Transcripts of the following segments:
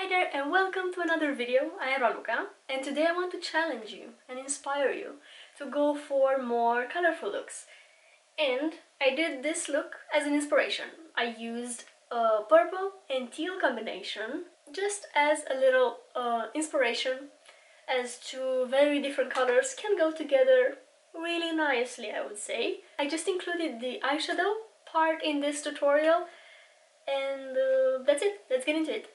Hi there and welcome to another video. I am Raluca and today I want to challenge you and inspire you to go for more colorful looks. And I did this look as an inspiration. I used a purple and teal combination just as a little inspiration, as two very different colors can go together really nicely, I would say. I just included the eyeshadow part in this tutorial and that's it. Let's get into it.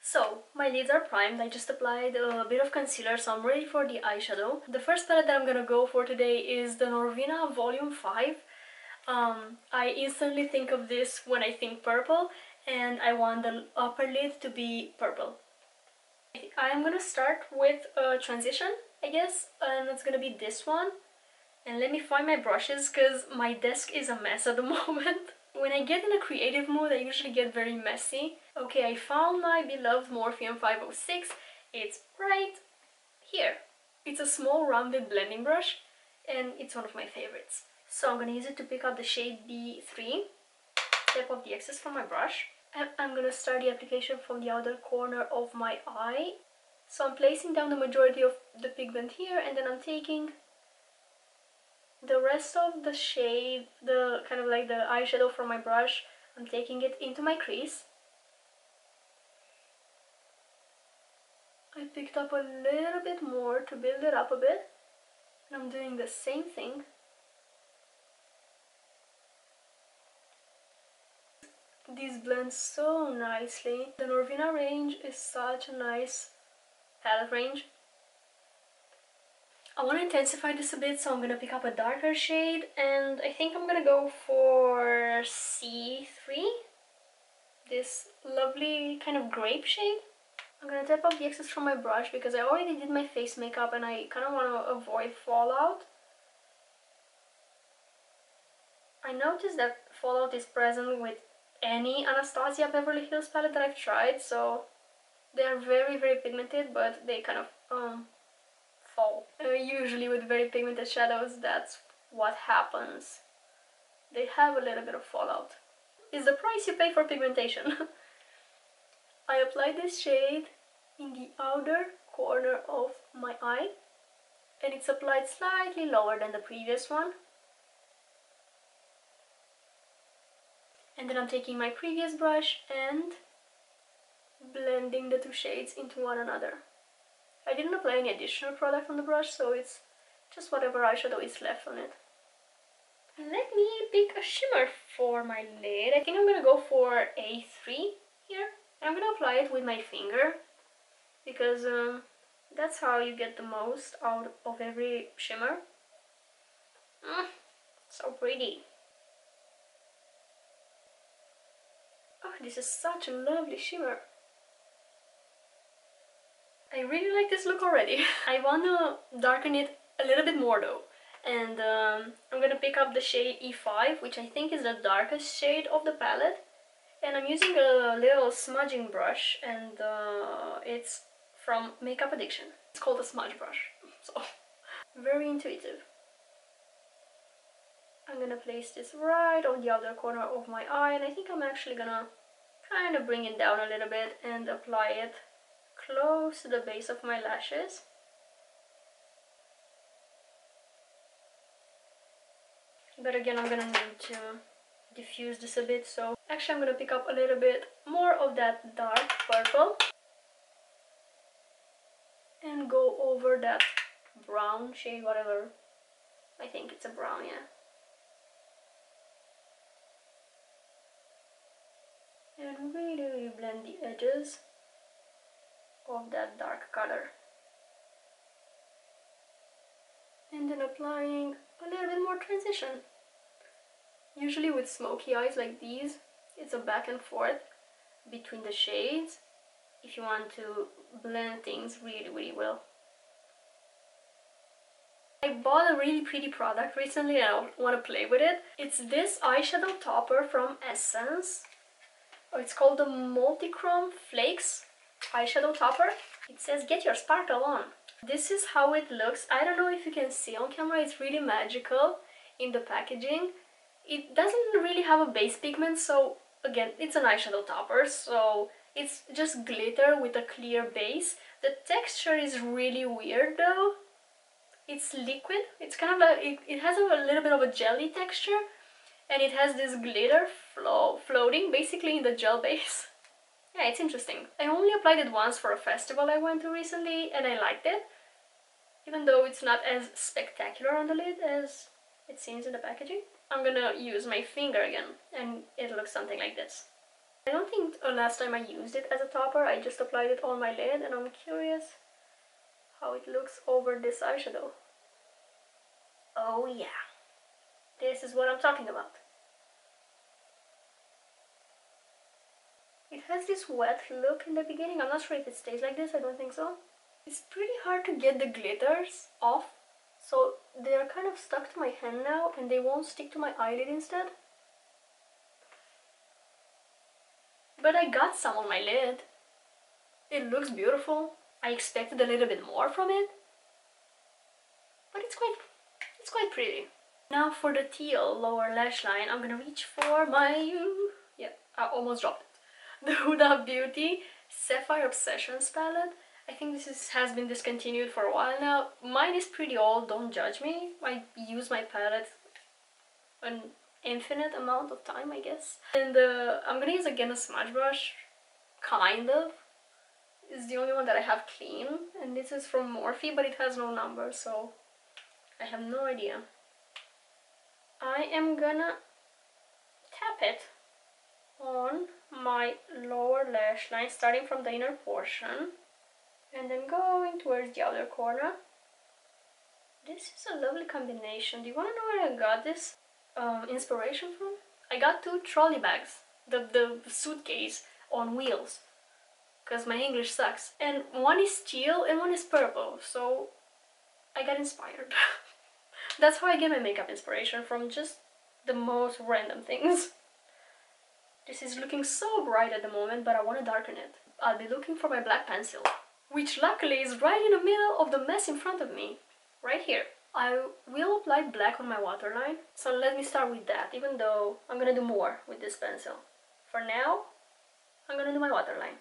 So, my lids are primed. I just applied a bit of concealer, so I'm ready for the eyeshadow. The first palette that I'm gonna go for today is the Norvina Volume 5. I instantly think of this when I think purple, and I want the upper lid to be purple. I'm gonna start with a transition, I guess, and it's gonna be this one. And let me find my brushes, because my desk is a mess at the moment. When I get in a creative mood, I usually get very messy. Okay, I found my beloved Morphe 506. It's right here. It's a small rounded blending brush, and it's one of my favorites. So I'm gonna use it to pick up the shade B3, step off the excess from my brush, and I'm gonna start the application from the outer corner of my eye. So I'm placing down the majority of the pigment here, and then I'm taking the rest of the shade, the kind of like the eyeshadow from my brush, I'm taking it into my crease. I picked up a little bit more to build it up a bit, and I'm doing the same thing. These blend so nicely. The Norvina range is such a nice palette range. I want to intensify this a bit, so I'm going to pick up a darker shade, and I think I'm going to go for C3, this lovely kind of grape shade. I'm going to tap off the excess from my brush because I already did my face makeup and I kind of want to avoid fallout. I noticed that fallout is present with any Anastasia Beverly Hills palette that I've tried, so they are very pigmented, but they kind of fall. Usually with very pigmented shadows, that's what happens. They have a little bit of fallout. It's the price you pay for pigmentation. I applied this shade in the outer corner of my eye, and it's applied slightly lower than the previous one. And then I'm taking my previous brush and blending the two shades into one another. I didn't apply any additional product on the brush, so it's just whatever eyeshadow is left on it. Let me pick a shimmer for my lid. I think I'm gonna go for A3 here. I'm gonna apply it with my finger because that's how you get the most out of every shimmer. So pretty. Oh, this is such a lovely shimmer. I really like this look already. I want to darken it a little bit more though. And I'm gonna pick up the shade E5, which I think is the darkest shade of the palette. And I'm using a little smudging brush, and it's from Makeup Addiction. It's called a smudge brush, so very intuitive. I'm gonna place this right on the outer corner of my eye, and I think I'm actually gonna kind of bring it down a little bit and apply it close to the base of my lashes. But again, I'm gonna need to diffuse this a bit, so actually I'm gonna pick up a little bit more of that dark purple and go over that brown shade, whatever. I think it's a brown, yeah. And really blend the edges of that dark color. And then applying a little bit more transition. Usually with smoky eyes like these, it's a back and forth between the shades if you want to blend things really well. I bought a really pretty product recently and I want to play with it. It's this eyeshadow topper from Essence. It's called the Multichrome Flakes eyeshadow topper. It says get your sparkle on. This is how it looks. I don't know if you can see on camera, it's really magical in the packaging. It doesn't really have a base pigment, so again, it's an eyeshadow topper, so It's just glitter with a clear base. The texture is really weird though. It's liquid. It's kind of like, it has a little bit of a jelly texture, and it has this glitter floating basically in the gel base. Yeah, it's interesting. I only applied it once for a festival I went to recently, and I liked it, even though it's not as spectacular on the lid as it seems in the packaging. I'm gonna use my finger again, and it looks something like this. I don't think last time I used it as a topper. I just applied it on my lid, and I'm curious how it looks over this eyeshadow. Oh yeah, this is what I'm talking about. It has this wet look in the beginning. I'm not sure if it stays like this, I don't think so. It's pretty hard to get the glitters off, so they're kind of stuck to my hand now, and they won't stick to my eyelid instead. But I got some on my lid. It looks beautiful. I expected a little bit more from it, but it's quite pretty. Now for the teal lower lash line, I'm gonna reach for my, yeah, I almost dropped it, the Huda Beauty Sapphire Obsessions palette. I think this has been discontinued for a while now. Mine is pretty old, don't judge me. I use my palette an infinite amount of time, I guess. And I'm gonna use again a smudge brush, kind of. It's the only one that I have clean, and this is from Morphe, but it has no number, so I have no idea. I am gonna tap it on my lower lash line, starting from the inner portion, and then going towards the outer corner. This is a lovely combination. Do you want to know where I got this inspiration from? I got two trolley bags, the suitcase on wheels, because my English sucks. And one is teal and one is purple, so I got inspired. That's how I get my makeup inspiration, from just the most random things. This is looking so bright at the moment, but I want to darken it. I'll be looking for my black pencil, which luckily is right in the middle of the mess in front of me, right here. I will apply black on my waterline, so let me start with that, even though I'm gonna do more with this pencil. For now, I'm gonna do my waterline.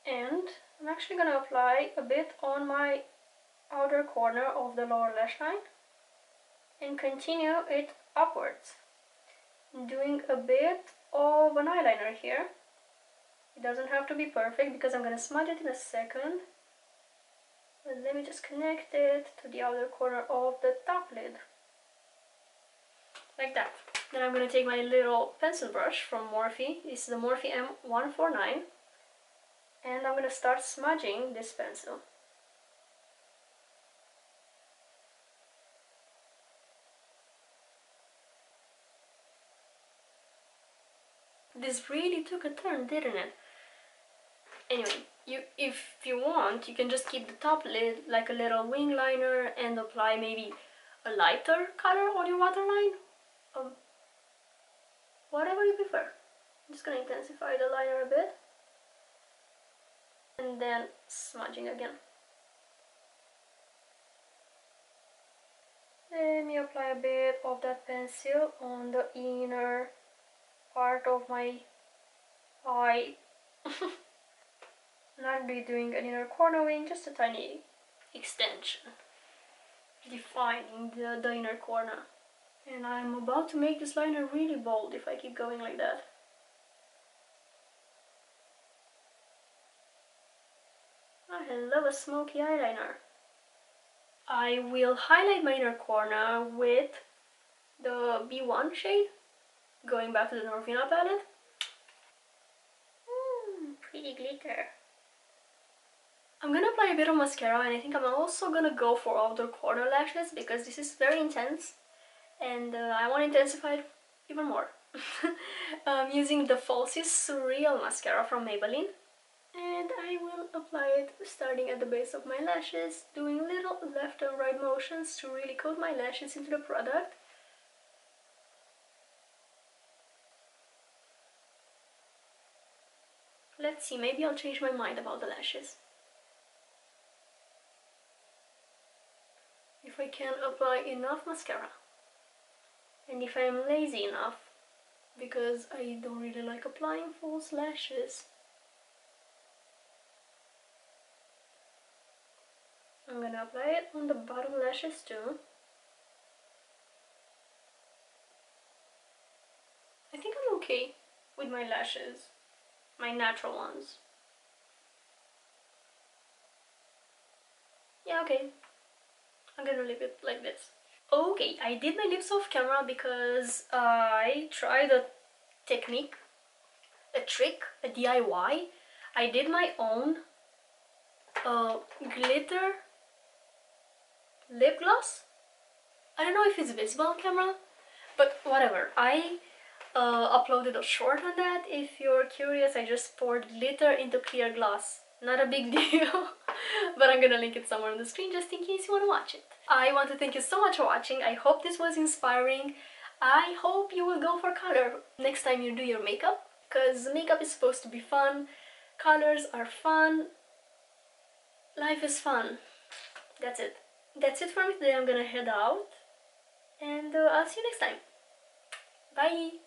And I'm actually gonna apply a bit on my outer corner of the lower lash line and continue it upwards, doing a bit of an eyeliner here. It doesn't have to be perfect because I'm gonna smudge it in a second, but let me just connect it to the outer corner of the top lid, like that. Then I'm gonna take my little pencil brush from Morphe. This is the Morphe M149, and I'm gonna start smudging this pencil. This really took a turn, didn't it? Anyway, if you want, you can just keep the top lid like a little wing liner and apply maybe a lighter color on your waterline. Whatever you prefer. I'm just gonna intensify the liner a bit. And then smudging again. Let me apply a bit of that pencil on the inner part of my eye. Not really doing an inner corner wing, just a tiny extension, defining the inner corner. And I'm about to make this liner really bold if I keep going like that. I love a smoky eyeliner. I will highlight my inner corner with the B1 shade, going back to the Norvina palette. Pretty glitter. I'm gonna apply a bit of mascara, and I think I'm also gonna go for outer corner lashes because this is very intense and I want to intensify it even more. I'm using the falsies Surreal mascara from Maybelline, and I will apply it starting at the base of my lashes, doing little left and right motions to really coat my lashes into the product. Let's see, maybe I'll change my mind about the lashes. If I can apply enough mascara, and if I'm lazy enough because I don't really like applying false lashes. I'm gonna apply it on the bottom lashes too. I think I'm okay with my lashes, my natural ones. Yeah, okay. I'm gonna leave it like this. Okay, I did my lips off camera because I tried a technique, a trick, a DIY. I did my own glitter lip gloss. I don't know if it's visible on camera, but whatever. I uploaded a short on that. If you're curious, I just poured glitter into clear glass. Not a big deal, but I'm gonna link it somewhere on the screen just in case you want to watch it. I want to thank you so much for watching. I hope this was inspiring. I hope you will go for color next time you do your makeup, because makeup is supposed to be fun, colors are fun, life is fun. That's it. That's it for me today. I'm gonna head out, and I'll see you next time. Bye!